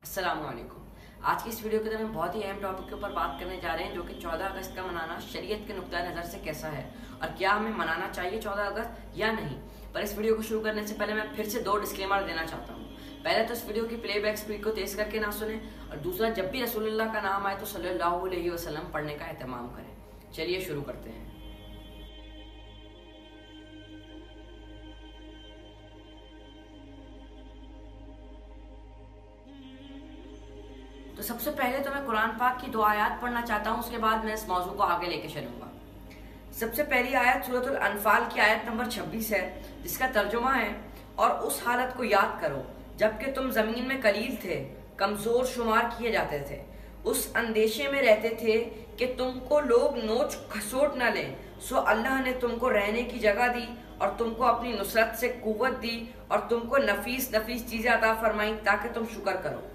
अस्सलामुअलैकुम। आज की इस वीडियो के अंदर हम बहुत ही अहम टॉपिक के ऊपर बात करने जा रहे हैं, जो कि 14 अगस्त का मनाना शरीयत के नुक्ता नज़र से कैसा है और क्या हमें मनाना चाहिए 14 अगस्त या नहीं। पर इस वीडियो को शुरू करने से पहले मैं फिर से 2 डिस्क्लेमर देना चाहता हूँ। पहले तो इस वीडियो की प्लेबैक स्पीड को तेज करके ना सुने, और दूसरा, जब भी रसूलुल्लाह का नाम आए तो सल्लल्लाहु अलैहि वसल्लम पढ़ने का एहतमाम करें। चलिए शुरू करते हैं। तो सबसे पहले तो मैं कुरान पाक की 2 आयत पढ़ना चाहता हूँ, उसके बाद मैं इस मौजू को आगे लेके चलूंगा। सबसे पहली आयत सूरतुल अनफाल की आयत नंबर 26 है, जिसका तर्जुमा है, और उस हालत को याद करो जबकि तुम जमीन में कलील थे, कमजोर शुमार किए जाते थे, उस अंदेशे में रहते थे कि तुमको लोग नोच खसोट न लें। सो अल्लाह ने तुमको रहने की जगह दी और तुमको अपनी नुसरत से कुव्वत दी और तुमको नफीस नफीस चीजें अता फरमाई ताकि तुम शुक्र करो।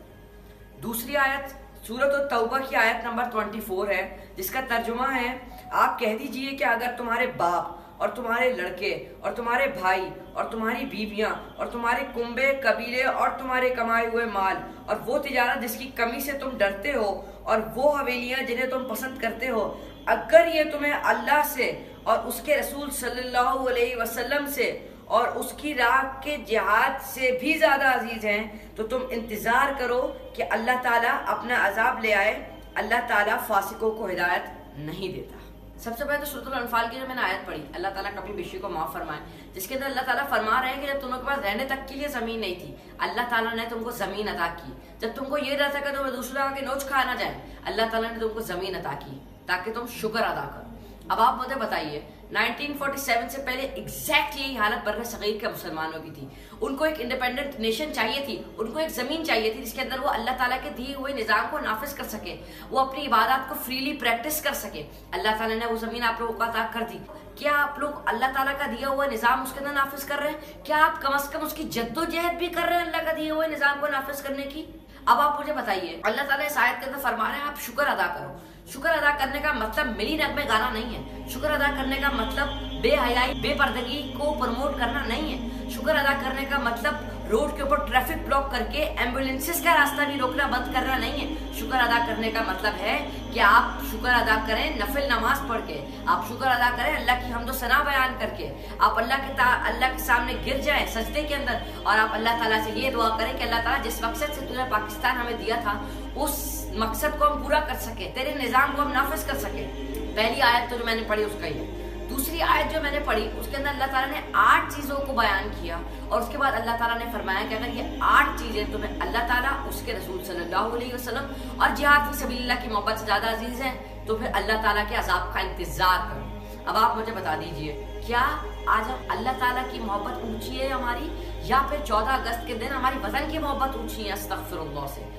दूसरी आयत सूरत तौबा की आयत नंबर 24 है, जिसका तर्जुमा है, आप कह दीजिए कि अगर तुम्हारे बाप और तुम्हारे लड़के और तुम्हारे भाई और तुम्हारी बीवियां और तुम्हारे कुंबे कबीले और तुम्हारे कमाए हुए माल और वो तिजारत जिसकी कमी से तुम डरते हो और वो हवेलियां जिन्हें तुम पसंद करते हो, अगर ये तुम्हें अल्लाह से और उसके रसूल सल्लल्लाहु अलैहि वसल्लम से और उसकी राह के जिहाद से भी ज्यादा अजीज हैं, तो तुम इंतजार करो कि अल्लाह ताला अपना अजाब ले आए। अल्लाह ताला फासिकों को हिदायत नहीं देता। सबसे पहले तो सूरतुल अनफाल की जो मैंने आयत पढ़ी, अल्लाह ताला कभी बेशी को माफ फरमाए, जिसके अंदर अल्लाह ताला फरमा रहे हैं कि जब तुम लोग के पास रहने तक के लिए जमीन नहीं थी, अल्लाह ताला ने तुमको जमीन अता की। जब तुमको ये रहता कि तुम्हें दूसरा के नोच खा ना जाए, अल्लाह ताला ने तुमको जमीन अता की ताकि तुम शुक्र अदा करो। अब आप मुझे बताइए, 1947 से पहले एग्जैक्ट यही हालत बर्र सगीर के मुसलमानों की थी। उनको एक इंडिपेंडेंट नेशन चाहिए थी, उनको एक जमीन चाहिए थी जिसके अंदर वो अल्लाह ताला के दिए हुए निजाम को नाफिज कर सके, वो अपनी इबादत को फ्रीली प्रैक्टिस कर सके। अल्लाह ताला ने वो जमीन आप लोगों को अता कर दी। क्या आप लोग अल्लाह ताला का दिया हुआ निजाम उसके अंदर नाफिज कर रहे हैं? क्या आप कम से कम उसकी जद्दोजहद भी कर रहे हैं अल्लाह का दिए हुए निजाम को नाफिज करने की? अब आप मुझे बताइए, अल्लाह ताला इस आयत के अंदर फरमा रहे हैं आप शुक्र अदा करो। शुक्र अदा करने का मतलब मिली नगमे गाना नहीं है। शुक्र अदा करने का मतलब बेहयाई बेपर्दगी को प्रमोट करना नहीं है। शुक्र अदा करने का मतलब रोड के ऊपर ट्रैफिक ब्लॉक करके एम्बुलेंसेस का रास्ता भी रोकना बंद करना नहीं है। शुक्र अदा करने का मतलब है कि आप शुक्र अदा करें नफिल नमाज पढ़ के, आप शुक्र अदा करें अल्लाह की हमदो सना बयान करके, आप अल्लाह के सामने गिर जाए सजदे के अंदर और आप अल्लाह ताला से ये दुआ करें कि अल्लाह ताला जिस मकसद से तुझे पाकिस्तान हमें दिया था, उस मकसद को हम पूरा कर सके, तेरे निजाम को हम नाफिज कर सके। पहली आयत तो जो मैंने पढ़ी उसका ही है। दूसरी आयत जो मैंने पढ़ी उसके अंदर अल्लाह ताला ने 8 चीजों को बयान किया और उसके बाद अल्लाह ताला ने फरमाया कि अगर ये 8 चीजें तुम्हें अल्लाह ताला, उसके रसूल सल्लल्लाहु अलैहि वसल्लम और जिहाद फी सबीलिल्लाह की मोहब्बत से ज्यादा अजीज है, तो फिर अल्लाह ताला के अजाब का इंतजार करो। अब आप मुझे बता दीजिए, क्या आज हम अल्लाह ताला की मोहब्बत ऊंची है हमारी, या फिर 14 अगस्त के दिन हमारी वतन की मोहब्बत ऊंची है अस्तगफिरुल्लाह से?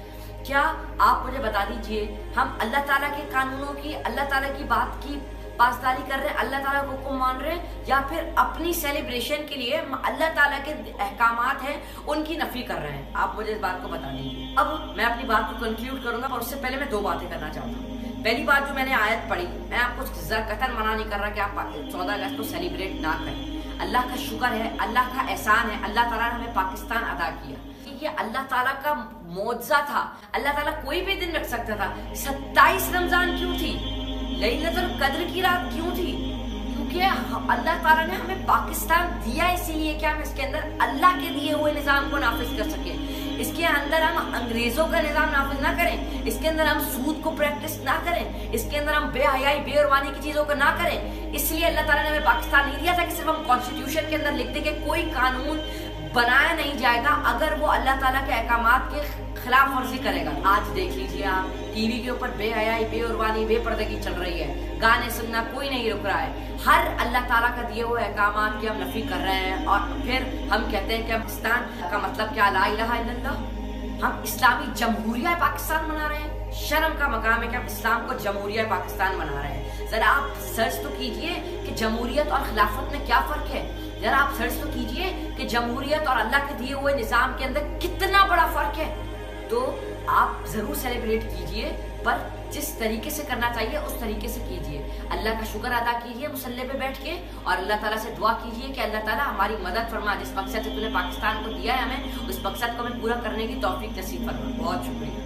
क्या आप मुझे बता दीजिए, हम अल्लाह ताला के कानूनों की, अल्लाह ताला की बात की पासदारी कर रहे हैं, अल्लाह ताला को हुक्म मान रहे हैं, या फिर अपनी सेलिब्रेशन के लिए अल्लाह ताला के अहकामात हैं उनकी नफी कर रहे हैं? आप मुझे इस बात को बता दीजिए। अब मैं अपनी बात को कंक्लूड करूंगा, और उससे पहले मैं 2 बातें करना चाहता हूँ। पहली बात, जो मैंने आयत पढ़ी, मैं आपको कतई मना नहीं कर रहा कि आप 14 अगस्त को सेलिब्रेट ना करें। अल्लाह का शुक्र है, अल्लाह का एहसान है, अल्लाह ताला ने हमें पाकिस्तान अदा किया। ये अल्लाह ताला का मौजज़ा था। अल्लाह ताला कोई भी दिन रख सकता था। 27 रमजान क्यों थी? लैलतुल कद्र की रात क्यों थी? क्योंकि अल्लाह ताला ने हमें पाकिस्तान दिया इसीलिए कि हम इसके अंदर अल्लाह के दिए हुए निजाम को नाफिज कर सके। इसके अंदर हम अंग्रेजों का निजाम नाफिज ना करें, इसके अंदर हम सूद को प्रैक्टिस ना करें, इसके अंदर हम बेहयाई बेरवानी की चीजों को ना करें। इसलिए अल्लाह ताला ने हमें पाकिस्तान नहीं दिया था कि सिर्फ हम कॉन्स्टिट्यूशन के अंदर लिख दें कि कोई कानून बनाया नहीं जाएगा अगर वो अल्लाह ताला के अहकामात के खिलाफ वर्जी करेगा। आज देख लीजिए, आप टीवी के ऊपर बेहयाई बेउरवानी बेपर्दगी चल रही है, गाने सुनना कोई नहीं रुक रहा है, हर अल्लाह ताला का दिए हुए अहकामात की हम नफी कर रहे हैं, और फिर हम कहते हैं कि पाकिस्तान का मतलब क्या, ला इलाहा इल्लल्लाह, हम इस्लामी जमहूरिया पाकिस्तान बना रहे हैं। शर्म का मकाम है कि हम इस्लाम को जमहूरिया पाकिस्तान बना रहे हैं। जरा आप सर्च तो कीजिए कि जमहूरियत और खिलाफत में क्या फर्क है। जरा आप सर्च तो कीजिए कि जमहूरियत और अल्लाह के दिए हुए निजाम के अंदर कितना बड़ा फर्क है। तो आप जरूर सेलिब्रेट कीजिए, पर जिस तरीके से करना चाहिए उस तरीके से कीजिए। अल्लाह का शुक्र अदा कीजिए मुसल्ले पे बैठ के, और अल्लाह ताला से दुआ कीजिए कि अल्लाह ताला हमारी मदद फरमा, जिस मकसद से तूने पाकिस्तान को दिया है हमें, उस मकसद को हमें पूरा करने की तौफीक नसीब फरमा। बहुत शुक्रिया।